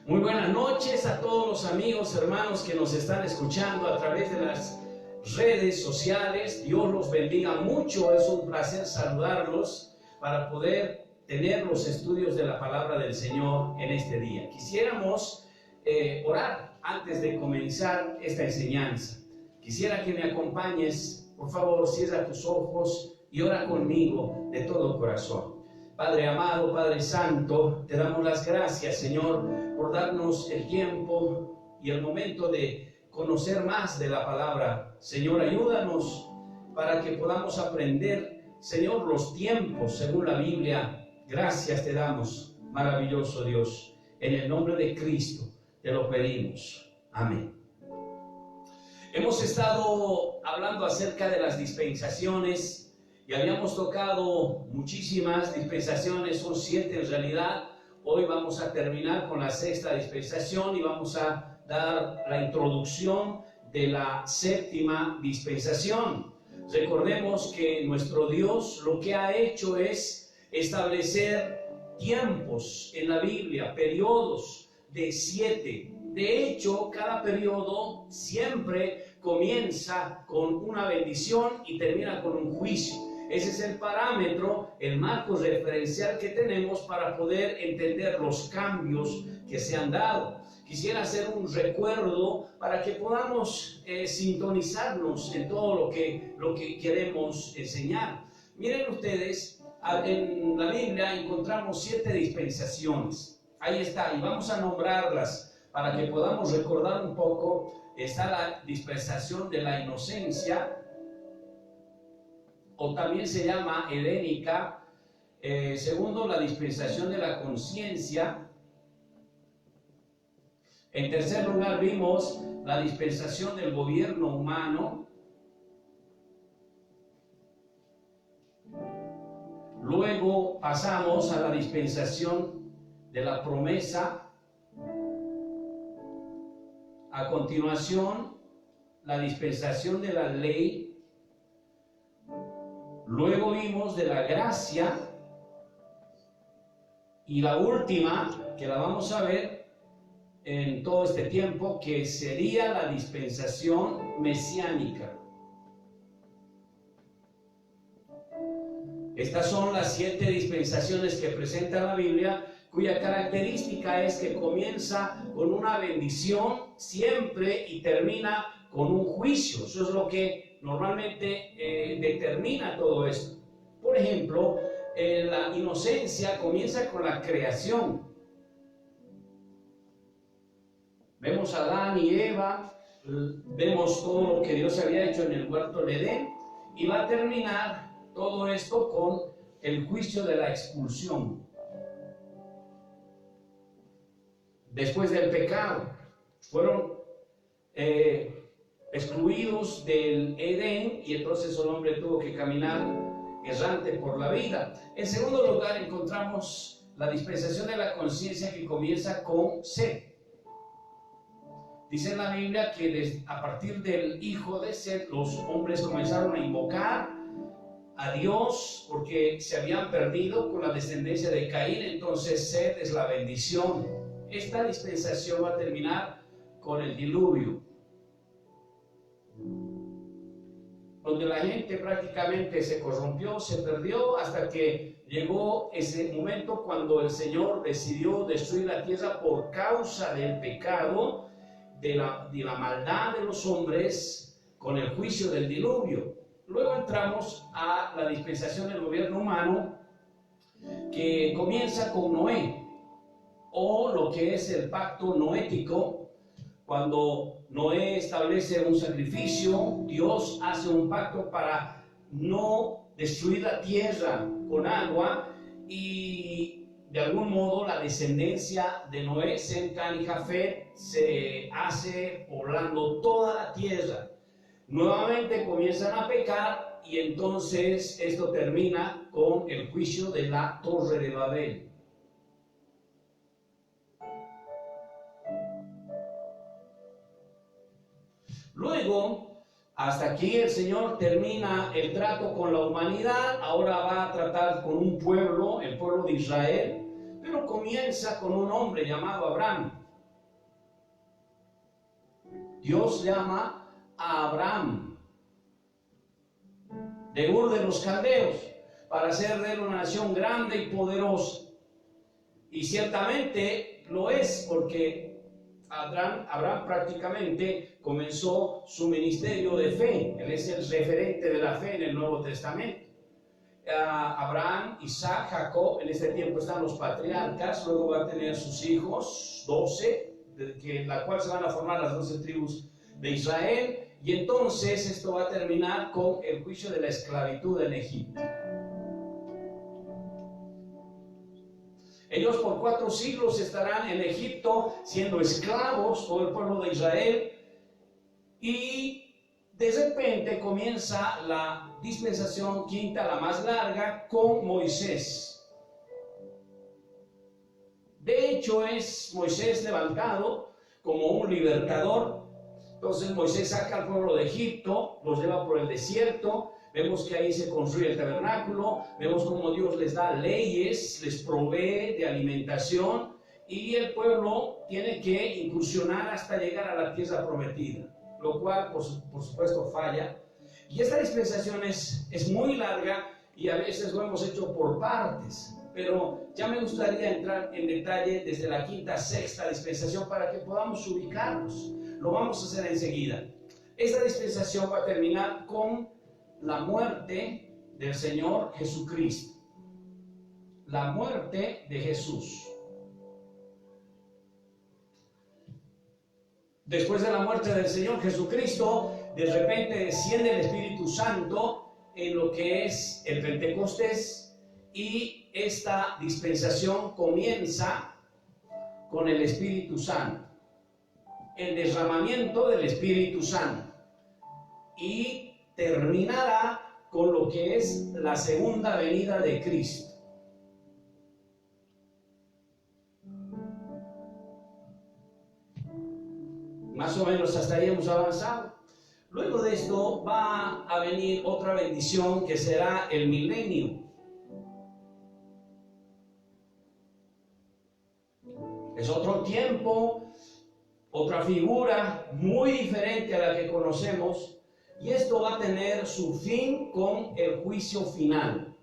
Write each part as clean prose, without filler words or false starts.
Muy buenas noches a todos los amigos, hermanos que nos están escuchando a través de las redes sociales. Dios los bendiga mucho. Es un placer saludarlos para poder tener los estudios de la palabra del Señor en este día. Quisiéramos orar antes de comenzar esta enseñanza. Quisiera que me acompañes, por favor, cierra tus ojos y ora conmigo de todo corazón. Padre amado, Padre santo, te damos las gracias, Señor, por darnos el tiempo y el momento de conocer más de la palabra. Señor, ayúdanos para que podamos aprender, Señor, los tiempos según la Biblia. Gracias te damos, maravilloso Dios. En el nombre de Cristo te lo pedimos. Amén. Hemos estado hablando acerca de las dispensaciones y habíamos tocado muchísimas dispensaciones, son 7 en realidad. Hoy vamos a terminar con la 6ª dispensación y vamos a dar la introducción de la 7ª dispensación. Recordemos que nuestro Dios lo que ha hecho es establecer tiempos en la Biblia, periodos de 7. De hecho, cada periodo siempre comienza con una bendición y termina con un juicio. Ese es el parámetro, el marco referencial que tenemos para poder entender los cambios que se han dado. Quisiera hacer un recuerdo para que podamos sintonizarnos en todo lo que queremos enseñar. Miren ustedes, en la Biblia encontramos 7 dispensaciones. Ahí está, y vamos a nombrarlas para que podamos recordar un poco. Está la dispensación de la inocencia, o también se llama edénica. Segundo, la dispensación de la conciencia. En tercer lugar, vimos la dispensación del gobierno humano. Luego pasamos a la dispensación de la promesa. A continuación, la dispensación de la ley. Luego vimos de la gracia. Y la última, que la vamos a ver en todo este tiempo, que sería la dispensación mesiánica. Estas son las 7 dispensaciones que presenta la Biblia, cuya característica es que comienza con una bendición siempre y termina con un juicio. Eso es lo que normalmente determina todo esto. Por ejemplo, la inocencia comienza con la creación. Vemos a Adán y Eva, vemos todo lo que Dios había hecho en el huerto de Edén, y va a terminar todo esto con el juicio de la expulsión. Después del pecado, fueron excluidos del Edén y entonces el hombre tuvo que caminar errante por la vida. En segundo lugar encontramos la dispensación de la conciencia, que comienza con Set. Dice en la Biblia que a partir del hijo de Set los hombres comenzaron a invocar a Dios porque se habían perdido con la descendencia de Caín. Entonces Set es la bendición. Esta dispensación va a terminar con el diluvio, donde la gente prácticamente se corrompió, se perdió, hasta que llegó ese momento cuando el Señor decidió destruir la tierra por causa del pecado, de la maldad de los hombres, con el juicio del diluvio. Luego entramos a la dispensación del gobierno humano, que comienza con Noé, o lo que es el pacto noético. Cuando Noé establece un sacrificio, Dios hace un pacto para no destruir la tierra con agua, y de algún modo la descendencia de Noé, Sem, Cam y Jafet, se hace poblando toda la tierra. Nuevamente comienzan a pecar y entonces esto termina con el juicio de la Torre de Babel. Luego, hasta aquí el Señor termina el trato con la humanidad. Ahora va a tratar con un pueblo, el pueblo de Israel, pero comienza con un hombre llamado Abraham. Dios llama a Abraham de Ur de los Caldeos para hacer de él una nación grande y poderosa. Y ciertamente lo es, porque Abraham prácticamente comenzó su ministerio de fe. Él es el referente de la fe en el Nuevo Testamento. Abraham, Isaac, Jacob, en este tiempo están los patriarcas, luego va a tener sus hijos, 12, en la cual se van a formar las 12 tribus de Israel, y entonces esto va a terminar con el juicio de la esclavitud en Egipto. Ellos por 4 siglos estarán en Egipto siendo esclavos, todo el pueblo de Israel, y de repente comienza la dispensación quinta, la más larga, con Moisés. De hecho, es Moisés levantado como un libertador. Entonces Moisés saca al pueblo de Egipto, los lleva por el desierto. Vemos que ahí se construye el tabernáculo, vemos cómo Dios les da leyes, les provee de alimentación, y el pueblo tiene que incursionar hasta llegar a la tierra prometida, lo cual por supuesto falla. Y esta dispensación es muy larga y a veces lo hemos hecho por partes, pero ya me gustaría entrar en detalle desde la quinta, sexta dispensación para que podamos ubicarnos. Lo vamos a hacer enseguida. Esta dispensación va a terminar con la muerte del Señor Jesucristo. La muerte de Jesús. Después de la muerte del Señor Jesucristo, de repente desciende el Espíritu Santo en lo que es el Pentecostés, y esta dispensación comienza con el Espíritu Santo, el derramamiento del Espíritu Santo, y terminará con lo que es la segunda venida de Cristo. Más o menos hasta ahí hemos avanzado. Luego de esto va a venir otra bendición que será el milenio. Es otro tiempo, otra figura muy diferente a la que conocemos, y esto va a tener su fin con el juicio final.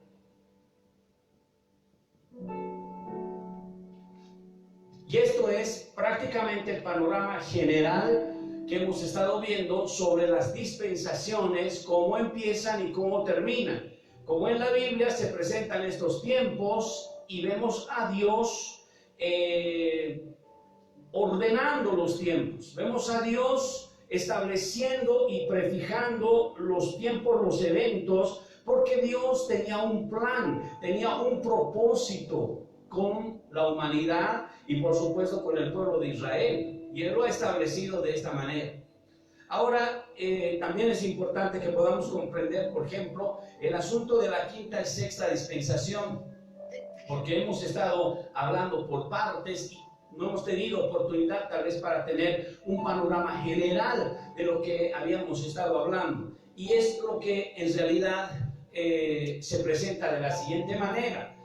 Y esto es prácticamente el panorama general que hemos estado viendo sobre las dispensaciones, cómo empiezan y cómo terminan. Como en la Biblia se presentan estos tiempos y vemos a Dios ordenando los tiempos. Vemos a Dios estableciendo y prefijando los tiempos, los eventos, porque Dios tenía un plan, tenía un propósito con la humanidad y por supuesto con el pueblo de Israel, y Él lo ha establecido de esta manera. Ahora, también es importante que podamos comprender, por ejemplo, el asunto de la quinta y sexta dispensación, porque hemos estado hablando por partes y no hemos tenido oportunidad tal vez para tener un panorama general de lo que habíamos estado hablando. Y es lo que en realidad se presenta de la siguiente manera,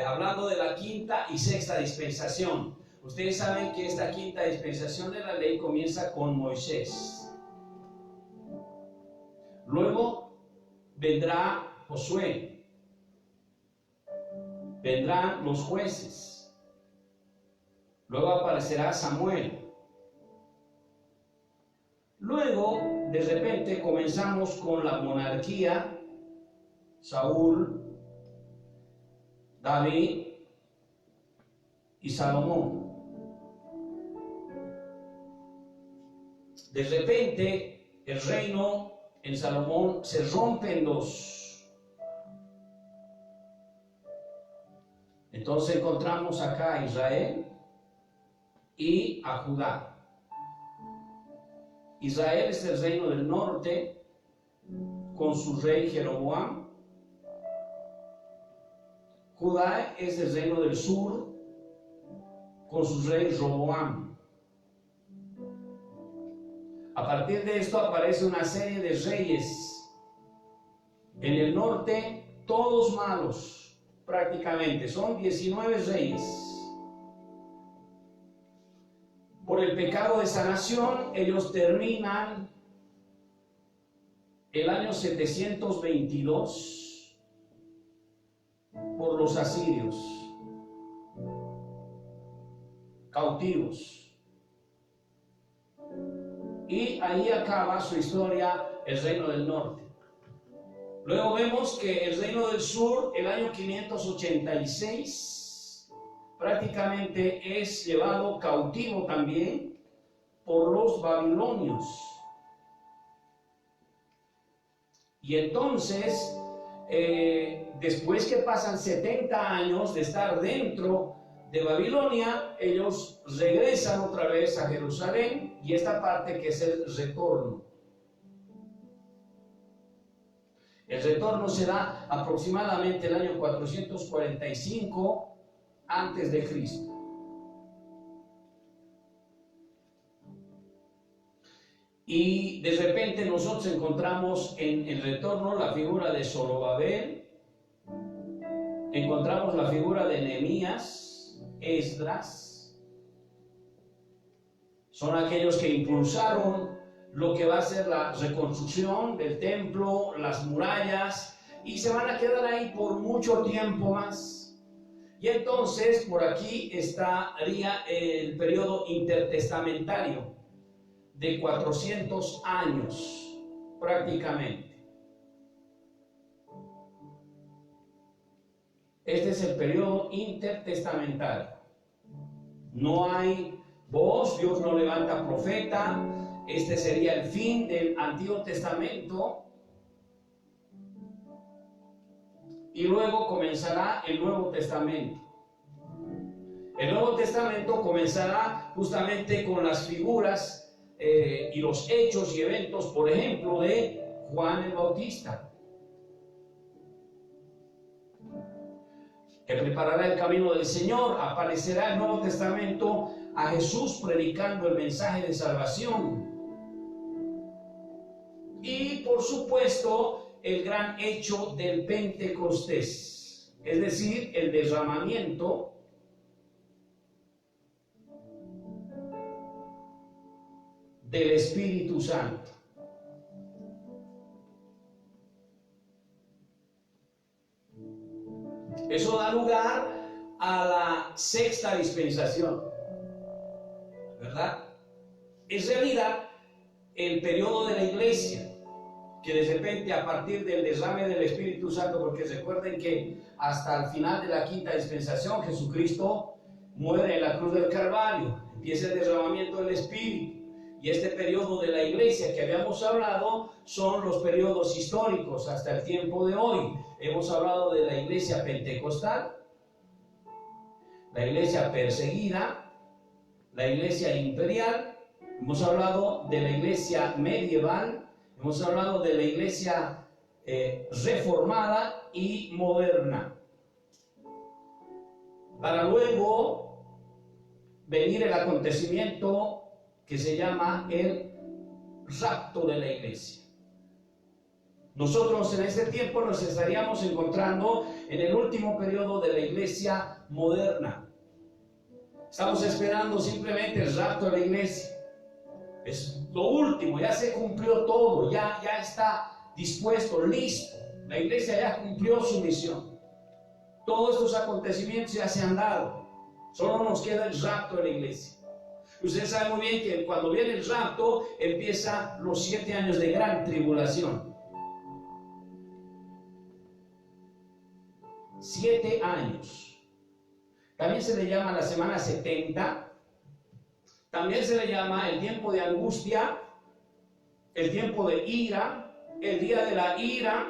hablando de la quinta y sexta dispensación. Ustedes saben que esta quinta dispensación de la ley comienza con Moisés. Luego vendrá Josué, vendrán los jueces. Luego aparecerá Samuel. Luego, de repente, comenzamos con la monarquía, Saúl, David y Salomón. De repente, el reino en Salomón se rompe en dos. Entonces encontramos acá a Israel y a Judá. Israel es el reino del norte con su rey Jeroboam. Judá es el reino del sur con su rey Roboam. A partir de esto aparece una serie de reyes. En el norte, todos malos, prácticamente. Son 19 reyes. por el pecado de esa nación, ellos terminan el año 722 por los asirios, cautivos. Y ahí acaba su historia el reino del norte. Luego vemos que el reino del sur, el año 586, prácticamente es llevado cautivo también por los babilonios. Y entonces, después que pasan 70 años de estar dentro de Babilonia, ellos regresan otra vez a Jerusalén, y esta parte que es el retorno. El retorno se da aproximadamente el año 445 antes de Cristo. Y de repente nosotros encontramos en el retorno la figura de Zorobabel, encontramos la figura de Nehemías, Esdras. Son aquellos que impulsaron lo que va a ser la reconstrucción del templo, las murallas, y se van a quedar ahí por mucho tiempo más. Y entonces por aquí estaría el periodo intertestamentario de 400 años prácticamente. Este es el periodo intertestamentario. No hay voz, Dios no levanta profeta. Este sería el fin del Antiguo Testamento, y luego comenzará el Nuevo Testamento. El Nuevo Testamento comenzará justamente con las figuras y los hechos y eventos, por ejemplo, de Juan el Bautista, que preparará el camino del Señor. Aparecerá el Nuevo Testamento a Jesús predicando el mensaje de salvación. Y por supuesto el gran hecho del Pentecostés, es decir, el derramamiento del Espíritu Santo. Eso da lugar a la sexta dispensación, ¿verdad? En realidad, el periodo de la iglesia, que de repente a partir del derrame del Espíritu Santo, porque recuerden que hasta el final de la quinta dispensación Jesucristo muere en la cruz del Calvario, empieza el derramamiento del Espíritu, y este periodo de la iglesia que habíamos hablado son los periodos históricos hasta el tiempo de hoy. Hemos hablado de la iglesia pentecostal, la iglesia perseguida, la iglesia imperial, hemos hablado de la iglesia medieval, hemos hablado de la iglesia reformada y moderna, para luego venir el acontecimiento que se llama el rapto de la iglesia. Nosotros en este tiempo nos estaríamos encontrando en el último periodo de la iglesia moderna. Estamos esperando simplemente el rapto de la iglesia. Es lo último, ya se cumplió todo, ya está dispuesto, listo. La iglesia ya cumplió su misión. Todos estos acontecimientos ya se han dado. Solo nos queda el rapto de la iglesia. Usted sabe muy bien que cuando viene el rapto empiezan los 7 años de gran tribulación. 7 años. También se le llama la semana 70. También se le llama el tiempo de angustia, el tiempo de ira, el día de la ira.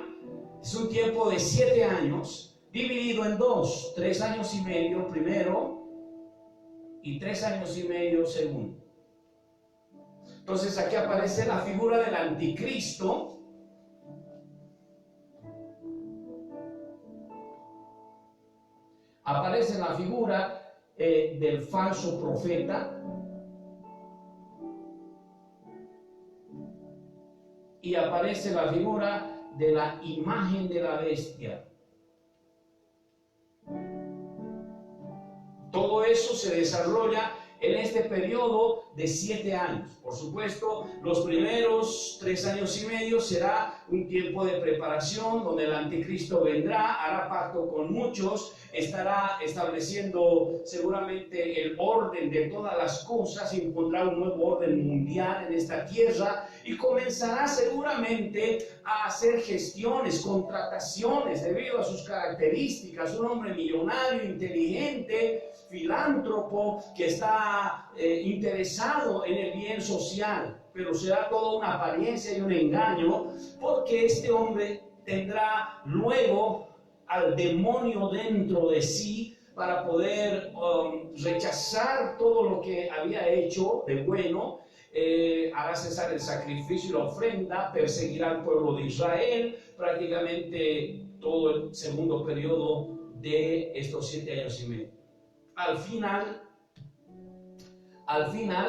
Es un tiempo de 7 años, dividido en 2, 3 años y medio primero y 3 años y medio segundo. Entonces aquí aparece la figura del anticristo, aparece la figura del falso profeta, y aparece la figura de la imagen de la bestia. Todo eso se desarrolla en este periodo de 7 años. Por supuesto, los primeros 3 años y medio será un tiempo de preparación donde el anticristo vendrá, hará pacto con muchos, estará estableciendo seguramente el orden de todas las cosas, impondrá un nuevo orden mundial en esta tierra y comenzará seguramente a hacer gestiones, contrataciones debido a sus características. Un hombre millonario, inteligente, filántropo, que está interesado en el bien social, pero será toda una apariencia y un engaño, porque este hombre tendrá luego al demonio dentro de sí para poder rechazar todo lo que había hecho de bueno, hará cesar el sacrificio y la ofrenda, perseguirá al pueblo de Israel, prácticamente todo el segundo periodo de estos 7 años y medio. Al final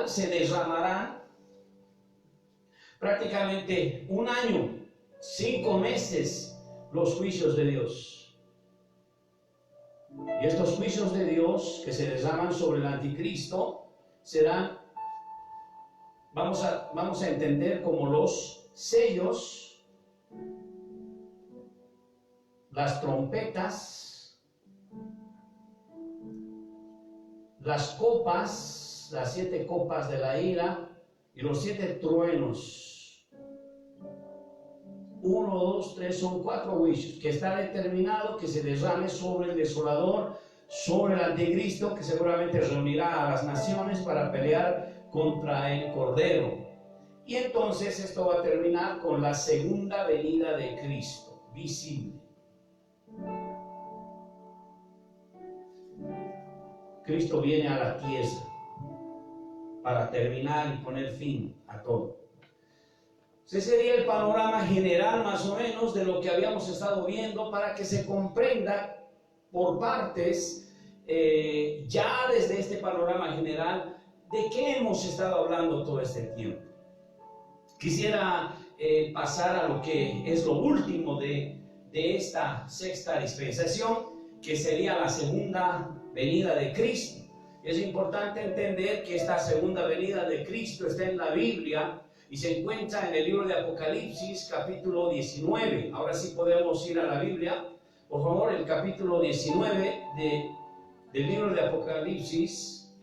se derramarán prácticamente 1 año, 5 meses los juicios de Dios. Y estos juicios de Dios que se derraman sobre el anticristo serán, vamos a entender como los sellos, las trompetas, las copas, las 7 copas de la ira y los 7 truenos. 1, 2, 3, son 4 juicios que está determinado que se derrame sobre el desolador, sobre el anticristo, que seguramente reunirá a las naciones para pelear contra el Cordero. Y entonces esto va a terminar con la segunda venida de Cristo, visible. Cristo viene a la tierra para terminar y poner fin a todo. Ese sería el panorama general más o menos de lo que habíamos estado viendo, para que se comprenda por partes, ya desde este panorama general, de qué hemos estado hablando todo este tiempo. Quisiera pasar a lo que es lo último de esta sexta dispensación, que sería la segunda venida de Cristo. Es importante entender que esta segunda venida de Cristo está en la Biblia y se encuentra en el libro de Apocalipsis, capítulo 19. Ahora sí podemos ir a la Biblia. Por favor, el capítulo 19 del libro de Apocalipsis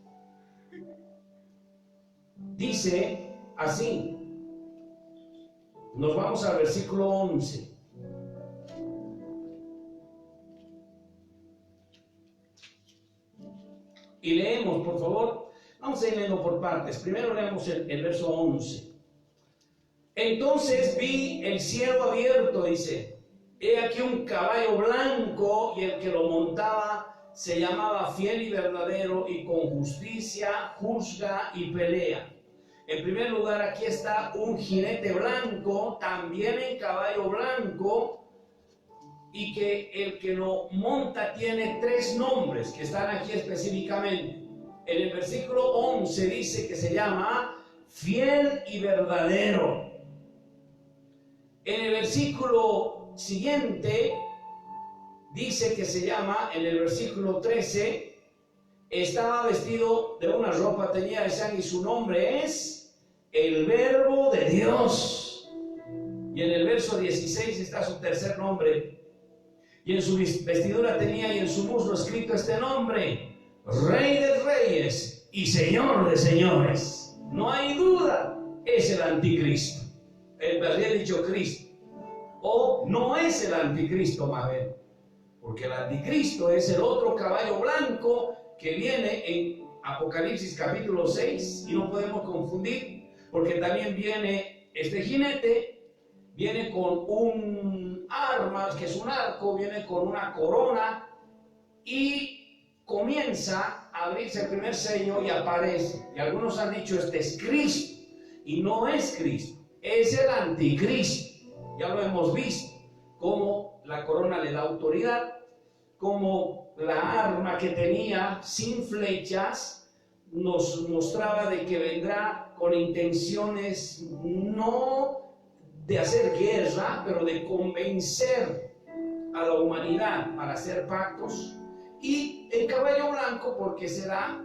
dice así. Nos vamos al versículo 11. Y leemos, por favor. Vamos a ir leyendo por partes. Primero leemos el verso 11. Entonces vi el cielo abierto, dice. He aquí un caballo blanco, y el que lo montaba se llamaba Fiel y Verdadero, y con justicia juzga y pelea. En primer lugar, aquí está un jinete blanco, también en caballo blanco, y que el que lo monta tiene 3 nombres que están aquí específicamente. En el versículo 11 dice que se llama Fiel y Verdadero. En el versículo siguiente dice que se llama, en el versículo 13, estaba vestido de una ropa teñida de sangre y su nombre es el Verbo de Dios. Y en el verso 16 está su tercer nombre. Y en su vestidura tenía y en su muslo escrito este nombre: Rey de Reyes y Señor de Señores. No hay duda, es el anticristo. Habría dicho Cristo. O no es el anticristo más bien, porque el anticristo es el otro caballo blanco que viene en Apocalipsis capítulo 6, y no podemos confundir, porque también viene este jinete, viene con un arma, que es un arco, viene con una corona, y comienza a abrirse el primer sello y aparece. Y algunos han dicho, este es Cristo, y no es Cristo, es el anticristo. Ya lo hemos visto, cómo la corona le da autoridad, cómo la arma que tenía sin flechas nos mostraba de que vendrá con intenciones no de hacer guerra, pero de convencer a la humanidad para hacer pactos. Y el caballo blanco, porque será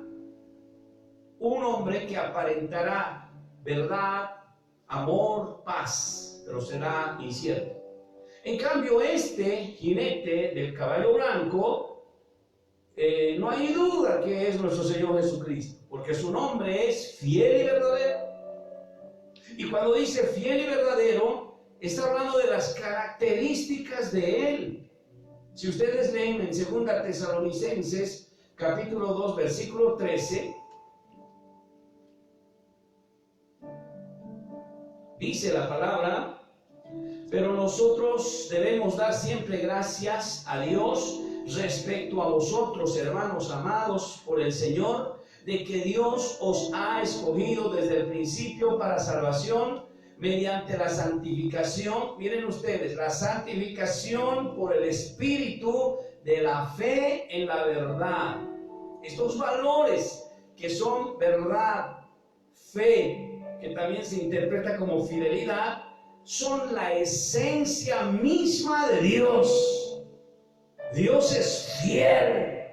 un hombre que aparentará verdad, amor, paz, pero será incierto. En cambio, este jinete del caballo blanco, no hay duda que es nuestro Señor Jesucristo, porque su nombre es fiel y verdadero. Y cuando dice fiel y verdadero, está hablando de las características de Él. Si ustedes leen en 2 Tesalonicenses, capítulo 2, versículo 13, dice la palabra: pero nosotros debemos dar siempre gracias a Dios respecto a vosotros, hermanos amados por el Señor, de que Dios os ha escogido desde el principio para salvación mediante la santificación. Miren ustedes, la santificación por el Espíritu de la fe en la verdad. Estos valores que son verdad, fe, que también se interpreta como fidelidad, son la esencia misma de Dios. Dios es fiel,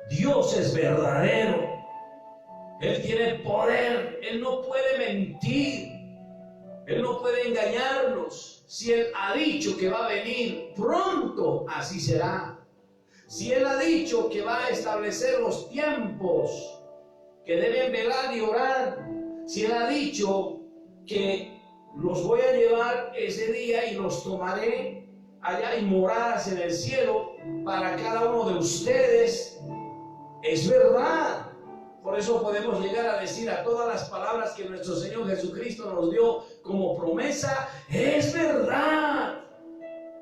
Dios es verdadero, Él tiene poder, Él no puede mentir, Él no puede engañarnos. Si Él ha dicho que va a venir pronto, así será. Si Él ha dicho que va a establecer los tiempos que deben velar y orar, si Él ha dicho que los voy a llevar ese día y los tomaré, allá hay moradas en el cielo para cada uno de ustedes, es verdad. Por eso podemos llegar a decir a todas las palabras que nuestro Señor Jesucristo nos dio como promesa: es verdad,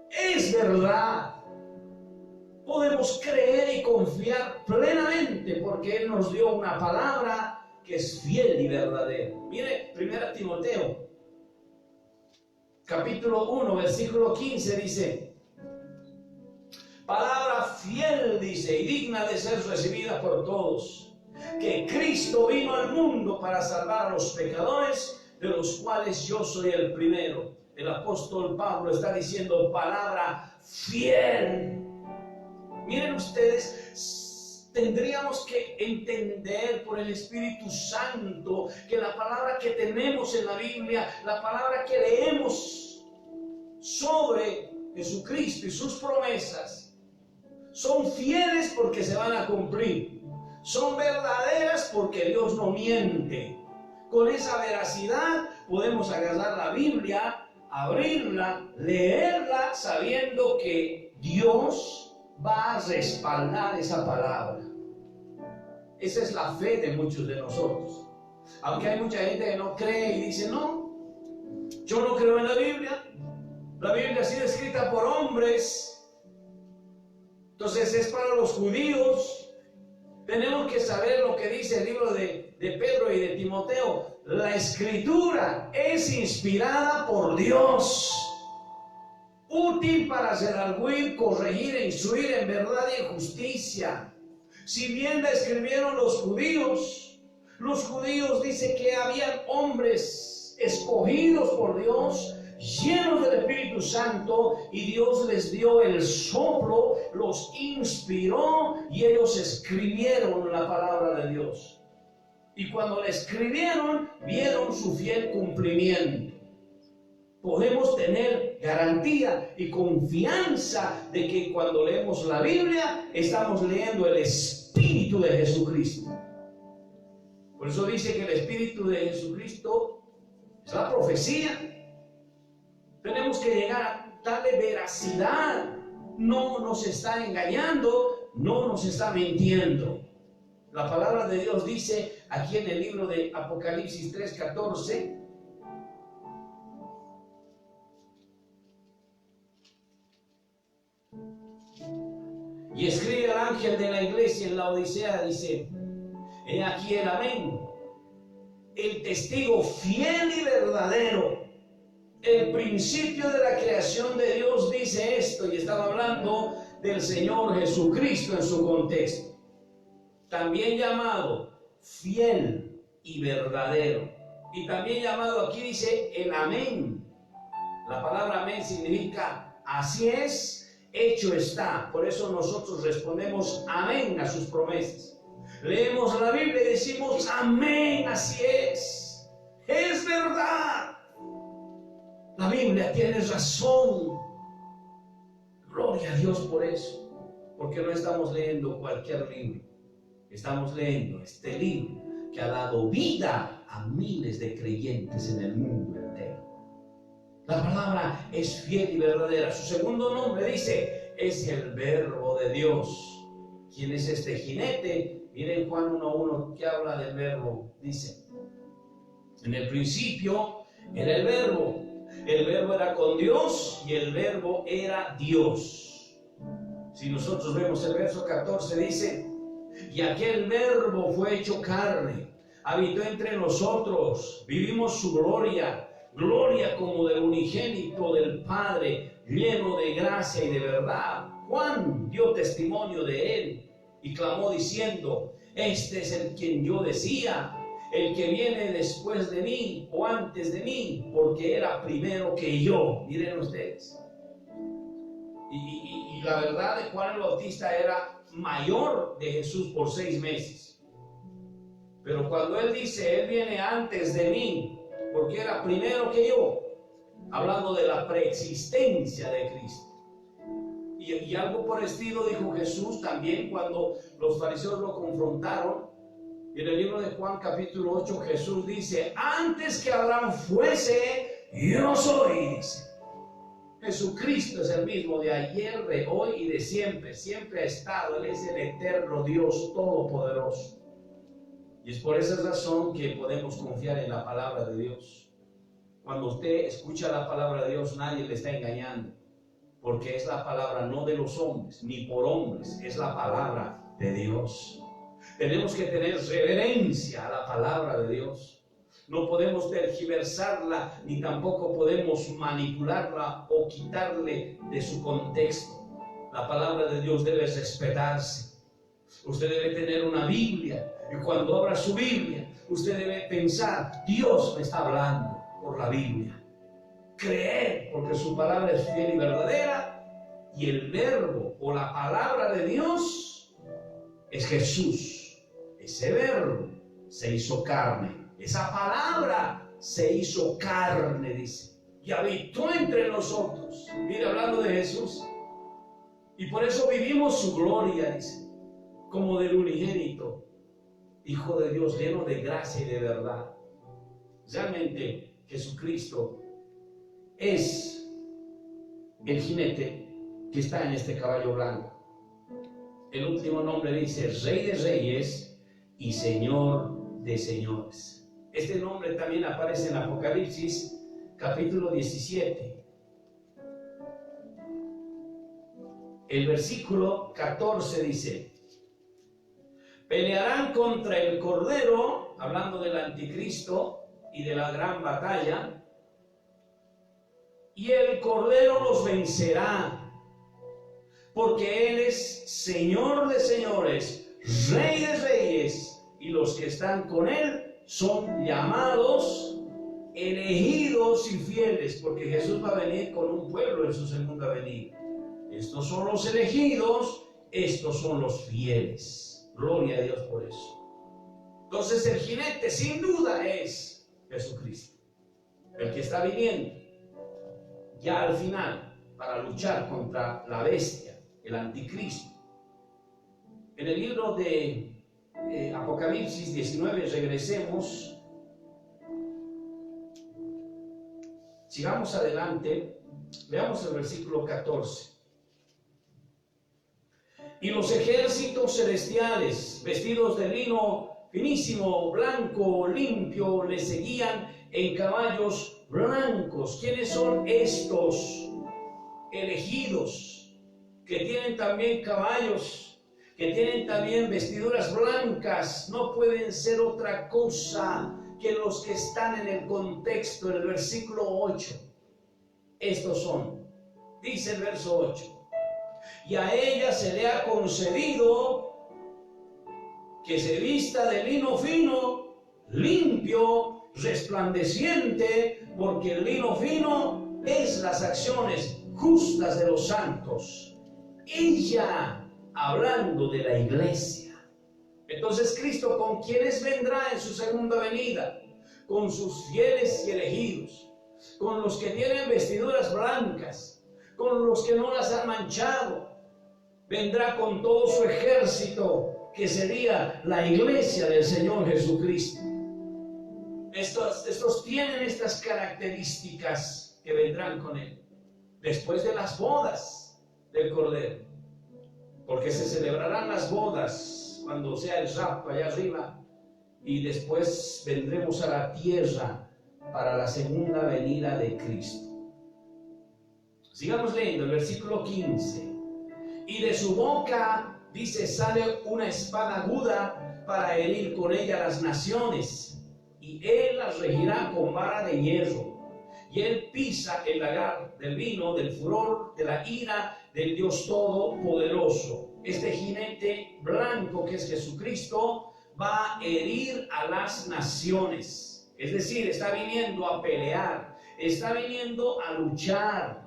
es verdad. Podemos creer y confiar plenamente porque Él nos dio una palabra que es fiel y verdadera. Mire, 1 Timoteo, capítulo 1, versículo 15 dice: palabra fiel, dice, y digna de ser recibida por todos, que Cristo vino al mundo para salvar a los pecadores, de los cuales yo soy el primero. El apóstol Pablo está diciendo palabra fiel. Miren ustedes, tendríamos que entender por el Espíritu Santo que la palabra que tenemos en la Biblia, la palabra que leemos sobre Jesucristo y sus promesas, son fieles porque se van a cumplir, son verdaderas porque Dios no miente. Con esa veracidad podemos agarrar la Biblia, abrirla, leerla, sabiendo que Dios va a respaldar esa palabra. Esa es la fe de muchos de nosotros. Aunque hay mucha gente que no cree y dice: no, yo no creo en la Biblia. La Biblia ha sido escrita por hombres, entonces es para los judíos. Tenemos que saber lo que dice el libro de Pedro y de Timoteo: la Escritura es inspirada por Dios, útil para redarguir, corregir e instruir en verdad y en justicia. Si bien la escribieron los judíos dice que habían hombres escogidos por Dios, llenos del Espíritu Santo, y Dios les dio el soplo, los inspiró y ellos escribieron la palabra de Dios. Y cuando la escribieron, vieron su fiel cumplimiento. Podemos tener garantía y confianza de que cuando leemos la Biblia estamos leyendo el Espíritu de Jesucristo. Por eso dice que el Espíritu de Jesucristo es la profecía. Tenemos que llegar a darle veracidad. No nos está engañando, no nos está mintiendo. La palabra de Dios dice aquí en el libro de Apocalipsis 3:14: y escribe al ángel de la iglesia en la Odisea, dice: he aquí el amén, el testigo fiel y verdadero, el principio de la creación de Dios, dice esto, y estaba hablando del Señor Jesucristo en su contexto, también llamado fiel y verdadero, y también llamado, aquí dice, el amén. La palabra amén significa así es, hecho está. Por eso nosotros respondemos amén a sus promesas. Leemos la Biblia y decimos, amén, así es. Es verdad. La Biblia tiene razón. Gloria a Dios por eso. Porque no estamos leyendo cualquier libro. Estamos leyendo este libro que ha dado vida a miles de creyentes en el mundo entero. La palabra es fiel y verdadera. Su segundo nombre dice, es el Verbo de Dios. ¿Quién es este jinete? Miren Juan 1:1 que habla del verbo. Dice, en el principio era el verbo. El verbo era con Dios y el verbo era Dios. Si nosotros vemos el verso 14, dice, y aquel verbo fue hecho carne, habitó entre nosotros, vivimos su gloria, gloria como del unigénito del Padre, lleno de gracia y de verdad. Juan dio testimonio de él y clamó diciendo, este es el quien yo decía, el que viene después de mí o antes de mí, porque era primero que yo. Miren ustedes. Y la verdad de Juan el Bautista era mayor de Jesús por 6 meses. Pero cuando él dice, él viene antes de mí, porque era primero que yo, hablando de la preexistencia de Cristo. Y algo por el estilo dijo Jesús también cuando los fariseos lo confrontaron. En el libro de Juan capítulo 8 Jesús dice, antes que Abraham fuese, yo soy, dice. Jesucristo es el mismo de ayer, de hoy y de siempre. Siempre ha estado. Él es el eterno Dios todopoderoso. Y es por esa razón que podemos confiar en la palabra de Dios. Cuando usted escucha la palabra de Dios, nadie le está engañando. Porque es la palabra no de los hombres, ni por hombres. Es la palabra de Dios. Tenemos que tener reverencia a la palabra de Dios. No podemos tergiversarla, ni tampoco podemos manipularla o quitarle de su contexto. La palabra de Dios debe respetarse. Usted debe tener una Biblia, y cuando abra su Biblia, usted debe pensar, Dios me está hablando por la Biblia. Creer, porque su palabra es fiel y verdadera, y el verbo o la palabra de Dios es Jesús. Ese verbo se hizo carne. Esa palabra se hizo carne, dice, y habitó entre nosotros. Mire, hablando de Jesús. Y por eso vivimos su gloria, dice, como del unigénito, Hijo de Dios, lleno de gracia y de verdad. Realmente, Jesucristo es el jinete que está en este caballo blanco. El último nombre dice, Rey de Reyes y Señor de Señores. Este nombre también aparece en Apocalipsis capítulo 17. El versículo 14 dice, pelearán contra el Cordero, hablando del anticristo y de la gran batalla, y el Cordero los vencerá, porque Él es Señor de señores, Rey de reyes, y los que están con Él son llamados, elegidos y fieles, porque Jesús va a venir con un pueblo en su segunda venida. Estos son los elegidos, estos son los fieles. Gloria a Dios por eso. Entonces el jinete sin duda es Jesucristo, el que está viniendo ya al final para luchar contra la bestia, el anticristo. En el libro de Apocalipsis 19, regresemos, sigamos adelante, veamos el versículo 14. Y los ejércitos celestiales, vestidos de lino finísimo, blanco, limpio, le seguían en caballos blancos. ¿Quiénes son estos elegidos que tienen también caballos, que tienen también vestiduras blancas? No pueden ser otra cosa que los que están en el contexto, en el versículo 8. Estos son, dice el verso 8. Y a ella se le ha concedido que se vista de lino fino, limpio, resplandeciente, porque el lino fino es las acciones justas de los santos. Ella, hablando de la iglesia, Entonces Cristo, ¿con quiénes vendrá en su segunda venida? Con sus fieles y elegidos, con los que tienen vestiduras blancas, con los que no las han manchado. Vendrá con todo su ejército, que sería la iglesia del Señor Jesucristo. Estos tienen estas características que vendrán con Él después de las bodas del Cordero, porque se celebrarán las bodas cuando sea el rapto allá arriba, y después vendremos a la tierra para la segunda venida de Cristo. Sigamos leyendo el versículo 15. Y de su boca, dice, sale una espada aguda para herir con ella las naciones, y él las regirá con vara de hierro. Y él pisa el lagar del vino, del furor, de la ira del Dios Todopoderoso. Este jinete blanco que es Jesucristo va a herir a las naciones. Es decir, está viniendo a pelear, está viniendo a luchar.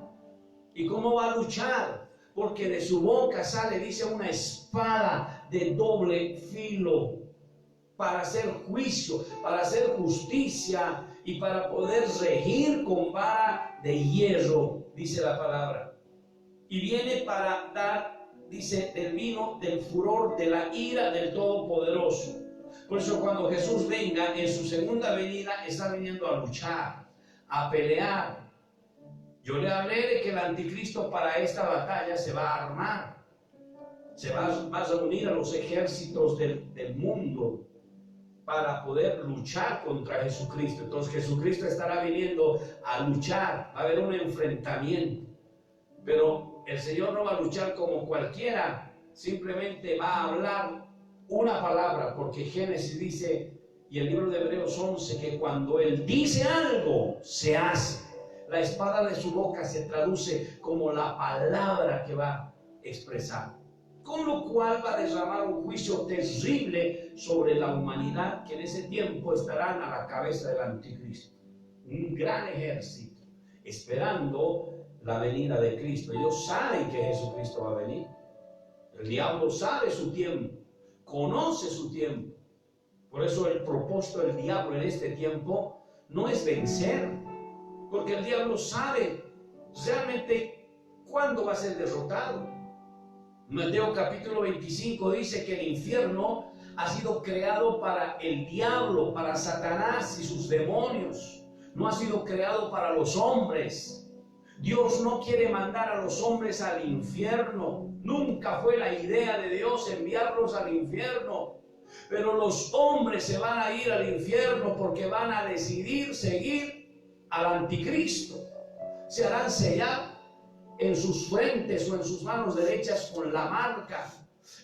¿Y cómo va a luchar? Porque de su boca sale, dice, una espada de doble filo para hacer juicio, para hacer justicia y para poder regir con vara de hierro, dice la palabra. Y viene para dar, dice, del vino, del furor, de la ira del Todopoderoso. Por eso cuando Jesús venga en su segunda venida, está viniendo a luchar, a pelear. Yo le hablé de que el anticristo para esta batalla se va a armar, se va a reunir a los ejércitos del mundo para poder luchar contra Jesucristo. Entonces Jesucristo estará viniendo a luchar, va a haber un enfrentamiento, pero el Señor no va a luchar como cualquiera, simplemente va a hablar una palabra, porque Génesis dice, y el libro de Hebreos 11, que cuando Él dice algo, se hace. La espada de su boca se traduce como la palabra que va a expresar. Con lo cual va a derramar un juicio terrible sobre la humanidad, que en ese tiempo estarán a la cabeza del anticristo. Un gran ejército esperando la venida de Cristo. Ellos saben que Jesucristo va a venir. El diablo sabe su tiempo, conoce su tiempo. Por eso el propósito del diablo en este tiempo no es vencer, porque el diablo sabe realmente cuándo va a ser derrotado. Mateo capítulo 25 dice que el infierno ha sido creado para el diablo, para Satanás y sus demonios. No ha sido creado para los hombres. Dios no quiere mandar a los hombres al infierno. Nunca fue la idea de Dios enviarlos al infierno. Pero los hombres se van a ir al infierno porque van a decidir seguir al anticristo. Se harán sellar en sus frentes o en sus manos derechas con la marca.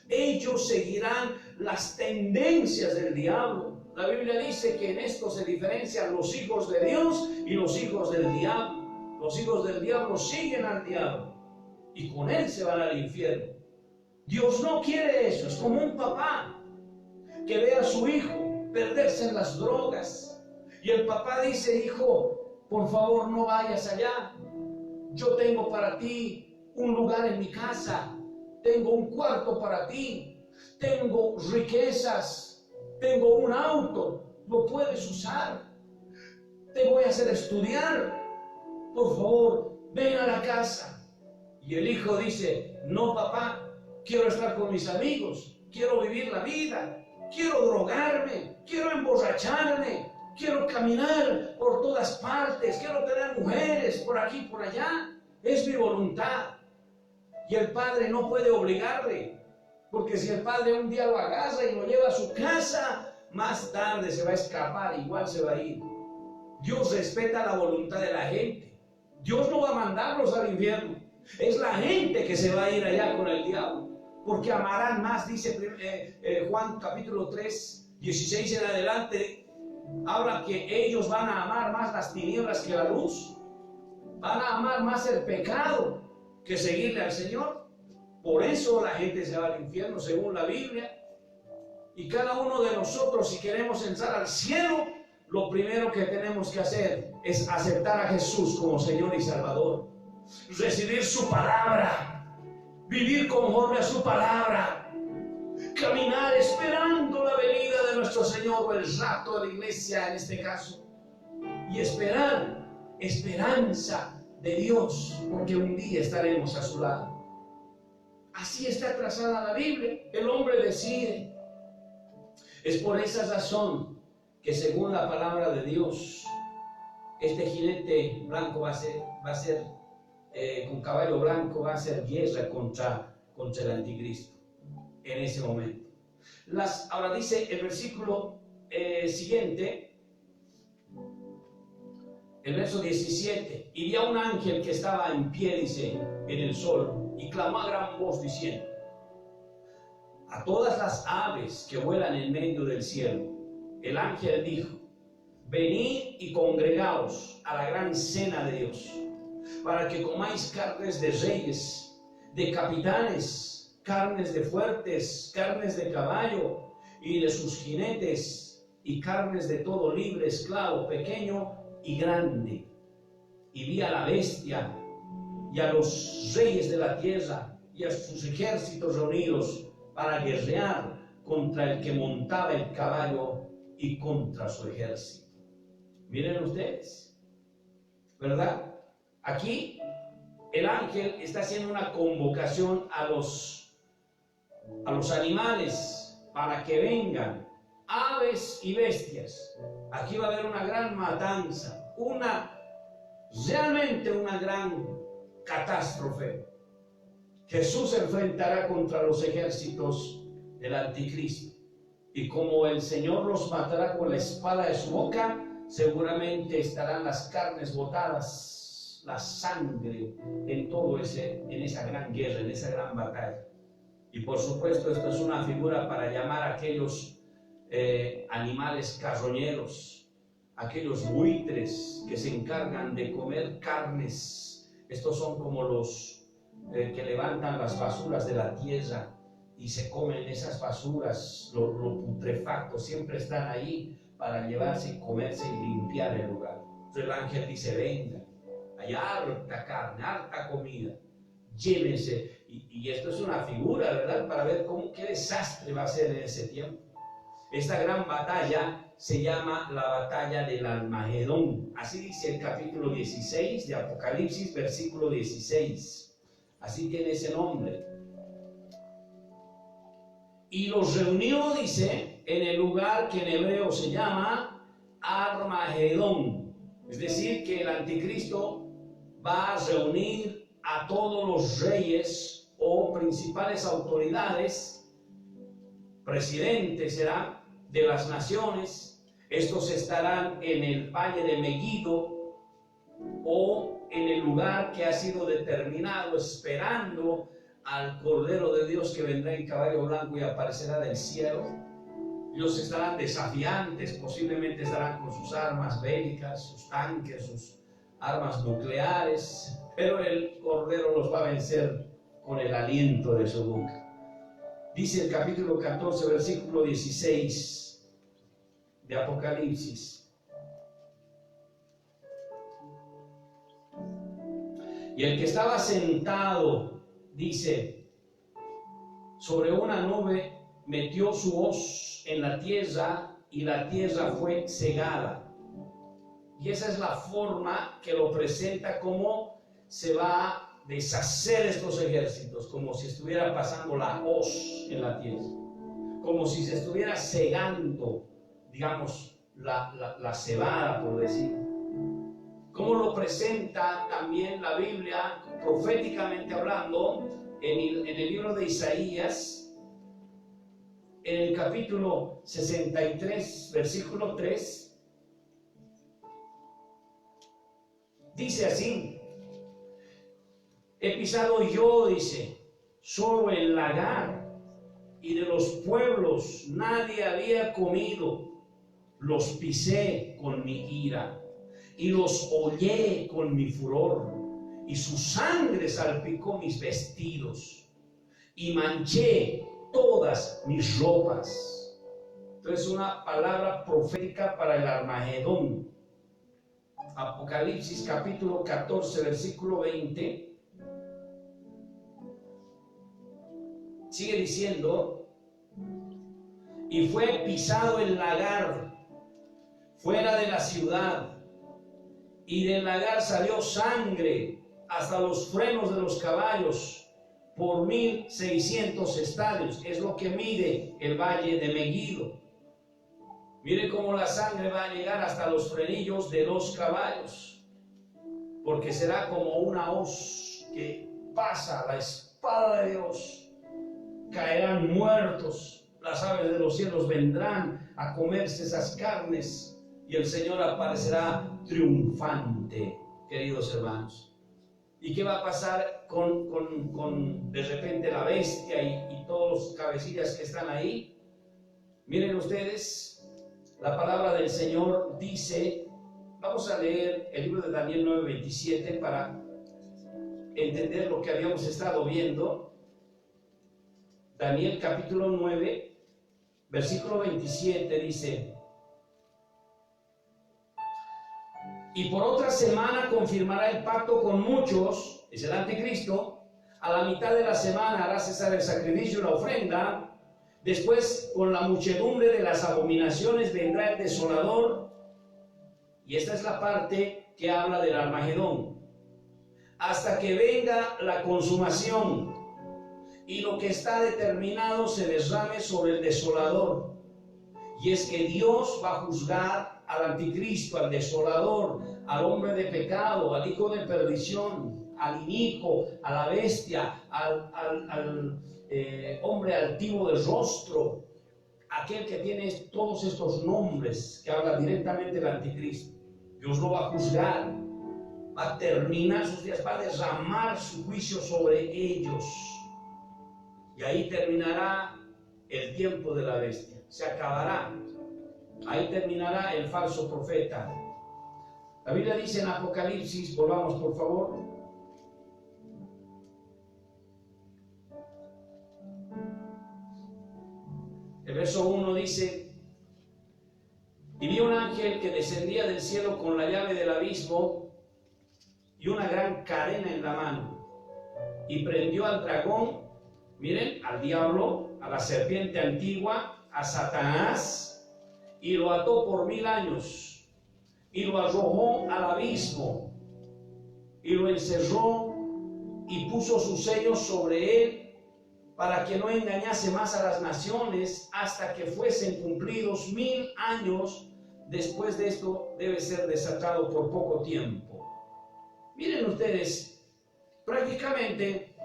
Ellos seguirán las tendencias del diablo. La Biblia dice que en esto se diferencian los hijos de Dios y los hijos del diablo. Los hijos del diablo siguen al diablo y con él se van al infierno. Dios no quiere eso. Es como un papá que ve a su hijo perderse en las drogas y el papá dice: hijo, por favor no vayas allá. Yo tengo para ti un lugar en mi casa, tengo un cuarto para ti, tengo riquezas, tengo un auto, lo puedes usar, te voy a hacer estudiar, por favor, ven a la casa. Y el hijo dice: no, papá, quiero estar con mis amigos, quiero vivir la vida, quiero drogarme, quiero emborracharme, quiero caminar por todas partes, quiero tener mujeres por aquí, por allá, es mi voluntad. Y el padre no puede obligarle, porque si el padre un día lo agarra y lo lleva a su casa, más tarde se va a escapar, igual se va a ir. Dios respeta la voluntad de la gente. Dios no va a mandarlos al infierno. Es la gente que se va a ir allá con el diablo, porque amarán más, dice Juan capítulo 3, 16 en adelante. Habla que ellos van a amar más las tinieblas que la luz. Van a amar más el pecado que seguirle al Señor. Por eso la gente se va al infierno según la Biblia. Y cada uno de nosotros, si queremos entrar al cielo, lo primero que tenemos que hacer es aceptar a Jesús como Señor y Salvador. Recibir su palabra, vivir conforme a su palabra, caminar esperando la venida de nuestro Señor, o el rapto de la iglesia en este caso, y esperar esperanza de Dios, porque un día estaremos a su lado. Así está trazada la Biblia. El hombre decide. Es por esa razón que, según la palabra de Dios, este jinete blanco va a ser con caballo blanco, va a hacer guerra contra el anticristo en ese momento. Ahora dice el versículo siguiente, el verso 17: y vi a un ángel que estaba en pie, dice, en el sol, y clamó a gran voz diciendo: a todas las aves que vuelan en medio del cielo. El ángel dijo: venid y congregaos a la gran cena de Dios, para que comáis carnes de reyes, de capitanes, carnes de fuertes, carnes de caballo y de sus jinetes, y carnes de todo libre, esclavo, pequeño y grande. Y vi a la bestia y a los reyes de la tierra y a sus ejércitos reunidos para guerrear contra el que montaba el caballo y contra su ejército. Miren ustedes, ¿verdad? Aquí el ángel está haciendo una convocación a los animales para que vengan, aves y bestias. Aquí va a haber una gran matanza, realmente una gran catástrofe. Jesús se enfrentará contra los ejércitos del anticristo, y como el Señor los matará con la espada de su boca, seguramente estarán las carnes botadas, la sangre en esa gran guerra, en esa gran batalla. Y por supuesto, esto es una figura para llamar a aquellos animales carroñeros, aquellos buitres que se encargan de comer carnes. Estos son como los que levantan las basuras de la tierra y se comen esas basuras, lo putrefacto, siempre están ahí para llevarse y comerse y limpiar el lugar. Entonces el ángel dice: venga, hay harta carne, harta comida, llévense. Y esto es una figura, ¿verdad?, para ver qué desastre va a ser en ese tiempo. Esta gran batalla se llama la batalla del Armagedón. Así dice el capítulo 16 de Apocalipsis, versículo 16. Así tiene ese nombre. Y los reunió, dice, en el lugar que en hebreo se llama Armagedón. Es decir, que el anticristo va a reunir a todos los reyes o principales autoridades, presidentes serán, de las naciones. Estos estarán en el valle de Megiddo, o en el lugar que ha sido determinado, esperando al Cordero de Dios que vendrá en caballo blanco y aparecerá del cielo. Ellos estarán desafiantes, posiblemente estarán con sus armas bélicas, sus tanques, sus armas nucleares, pero el Cordero los va a vencer con el aliento de su boca. Dice el capítulo 14, versículo 16 de Apocalipsis: y el que estaba sentado, dice, sobre una nube, metió su hoz en la tierra, y la tierra fue cegada. Y esa es la forma que lo presenta, cómo se va a deshacer estos ejércitos, como si estuviera pasando la hoz en la tierra, como si se estuviera cegando, digamos, la cebada, por decir. Como lo presenta también la Biblia, proféticamente hablando, en el libro de Isaías, en el capítulo 63, versículo 3, dice así: he pisado yo, dice, solo el lagar, y de los pueblos nadie había comido. Los pisé con mi ira, y los hollé con mi furor, y su sangre salpicó mis vestidos, y manché todas mis ropas. Entonces, una palabra profética para el Armagedón. Apocalipsis capítulo 14, versículo 20, sigue diciendo: y fue pisado el lagar fuera de la ciudad, y del lagar salió sangre hasta los frenos de los caballos por 1600 estadios. Es lo que mide el valle de Megiddo. Mire cómo la sangre va a llegar hasta los frenillos de los caballos, porque será como una hoz que pasa la espada de Dios. Caerán muertos, las aves de los cielos vendrán a comerse esas carnes, y el Señor aparecerá triunfante, queridos hermanos. ¿Y qué va a pasar con de repente la bestia y todos los cabecillas que están ahí? Miren ustedes, la palabra del Señor dice, vamos a leer el libro de Daniel 9:27 para entender lo que habíamos estado viendo. Daniel capítulo 9, versículo 27 dice: y por otra semana confirmará el pacto con muchos, es el anticristo. A la mitad de la semana hará cesar el sacrificio y la ofrenda. Después, con la muchedumbre de las abominaciones, vendrá el desolador. Y esta es la parte que habla del Armagedón. Hasta que venga la consumación y lo que está determinado se derrame sobre el desolador. Y es que Dios va a juzgar al anticristo, al desolador, al hombre de pecado, al hijo de perdición, al inicuo, a la bestia, al hombre altivo de rostro, aquel que tiene todos estos nombres que habla directamente del anticristo. Dios lo va a juzgar, va a terminar sus días, va a derramar su juicio sobre ellos, y ahí terminará el tiempo de la bestia, se acabará. Ahí terminará el falso profeta. La Biblia dice en Apocalipsis, volvamos por favor. El verso 1 dice: y vi un ángel que descendía del cielo con la llave del abismo y una gran cadena en la mano, y prendió al dragón, miren, al diablo, a la serpiente antigua, a Satanás, y lo ató por 1000 años, y lo arrojó al abismo, y lo encerró, y puso sus sellos sobre él, para que no engañase más a las naciones, hasta que fuesen cumplidos 1000 años. Después de esto debe ser desatado por poco tiempo. Miren ustedes, prácticamente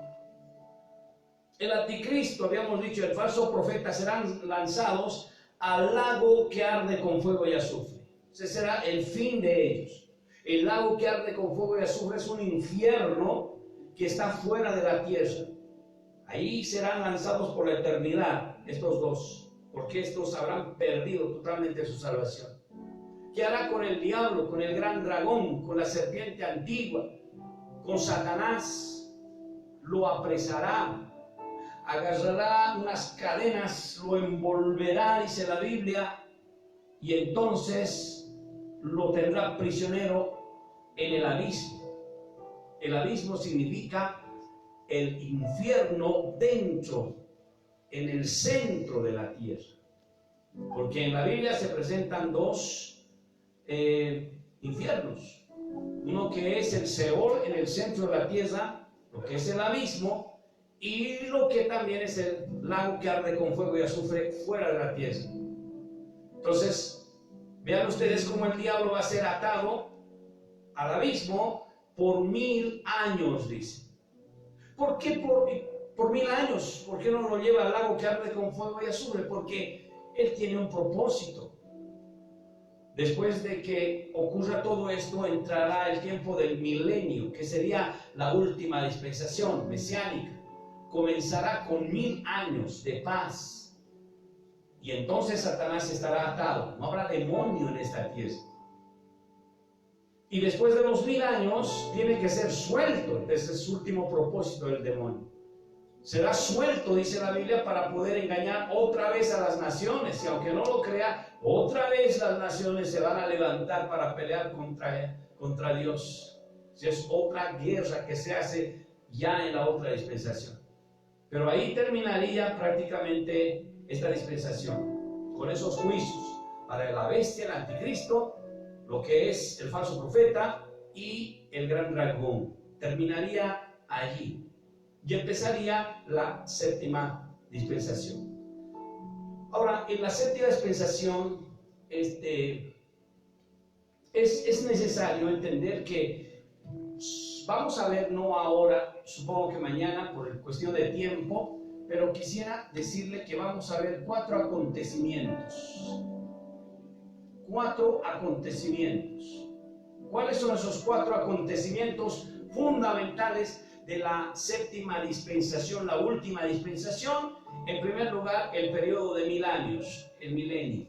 el anticristo, habíamos dicho, el falso profeta, serán lanzados al lago que arde con fuego y azufre. Ese será el fin de ellos. El lago que arde con fuego y azufre es un infierno que está fuera de la tierra. Ahí serán lanzados por la eternidad estos dos, porque estos habrán perdido totalmente su salvación. ¿Qué hará con el diablo, con el gran dragón, con la serpiente antigua, con Satanás? Lo apresará, agarrará unas cadenas, lo envolverá, dice la Biblia, y entonces lo tendrá prisionero en el abismo. El abismo significa el infierno dentro, en el centro de la tierra, porque en la Biblia se presentan dos infiernos: uno que es el Seol en el centro de la tierra, lo que es el abismo, y lo que también es el lago que arde con fuego y azufre fuera de la tierra. Entonces, vean ustedes cómo el diablo va a ser atado al abismo por 1000 años, dice. ¿Por qué por 1000 años? ¿Por qué no lo lleva al lago que arde con fuego y azufre? Porque él tiene un propósito. Después de que ocurra todo esto, entrará el tiempo del milenio, que sería la última dispensación mesiánica. Comenzará con 1000 años de paz, y entonces Satanás estará atado. No habrá demonio en esta tierra. Y después de los 1000 años tiene que ser suelto. Ese es su último propósito del demonio. Será suelto, dice la Biblia, para poder engañar otra vez a las naciones. Y aunque no lo crea, otra vez las naciones se van a levantar para pelear contra Dios. Es otra guerra que se hace ya en la otra dispensación. Pero ahí terminaría prácticamente esta dispensación. con esos juicios para la bestia, el anticristo, lo que es el falso profeta y el gran dragón. Terminaría allí y empezaría la séptima dispensación. Ahora, en la séptima dispensación es necesario entender que vamos a ver, no ahora, supongo que mañana por cuestión de tiempo, pero quisiera decirle que vamos a ver 4 acontecimientos. 4 acontecimientos. ¿Cuáles son esos 4 acontecimientos fundamentales de la séptima dispensación, la última dispensación? En primer lugar, el periodo de 1000 años, el milenio.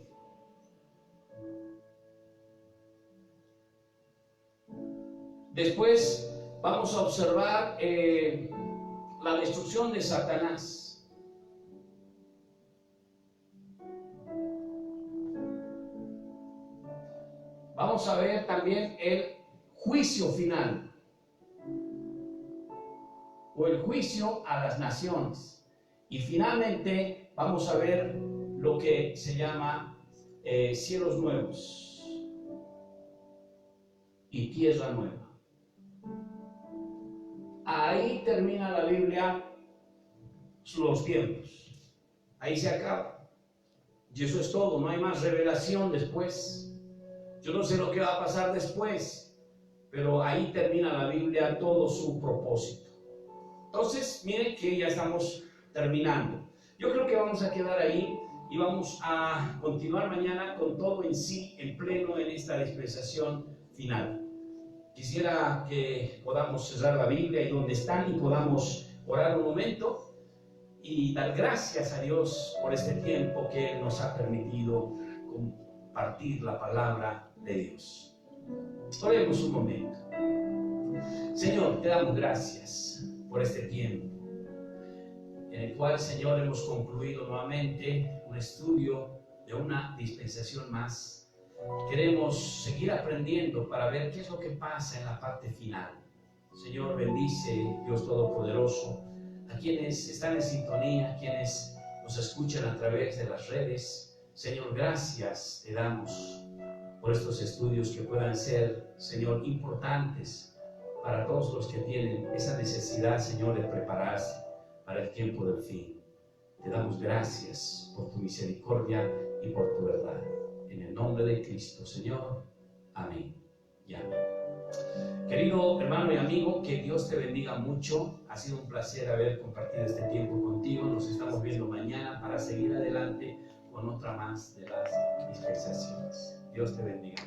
Después vamos a observar la destrucción de Satanás. Vamos a ver también el juicio final, o el juicio a las naciones. Y finalmente vamos a ver lo que se llama cielos nuevos y tierra nueva. Ahí termina la Biblia, los tiempos. Ahí se acaba. Y eso es todo, no hay más revelación después. Yo no sé lo que va a pasar después, pero ahí termina la Biblia todo su propósito. Entonces, miren que ya estamos terminando. Yo creo que vamos a quedar ahí y vamos a continuar mañana con todo en sí, en pleno, en esta dispensación final. Quisiera que podamos cerrar la Biblia y donde están y podamos orar un momento y dar gracias a Dios por este tiempo que Él nos ha permitido compartir la palabra de Dios. Oremos un momento. Señor, te damos gracias por este tiempo en el cual, Señor, hemos concluido nuevamente un estudio de una dispensación más. Queremos seguir aprendiendo para ver qué es lo que pasa en la parte final. Señor, bendice, Dios Todopoderoso, a quienes están en sintonía, a quienes nos escuchan a través de las redes. Señor, gracias te damos por estos estudios que puedan ser, Señor, importantes para todos los que tienen esa necesidad, Señor, de prepararse para el tiempo del fin. Te damos gracias por tu misericordia y por tu verdad. En el nombre de Cristo, Señor. Amén y amén. Querido hermano y amigo, que Dios te bendiga mucho. Ha sido un placer haber compartido este tiempo contigo. Nos estamos viendo mañana para seguir adelante con otra más de las dispensaciones. Dios te bendiga.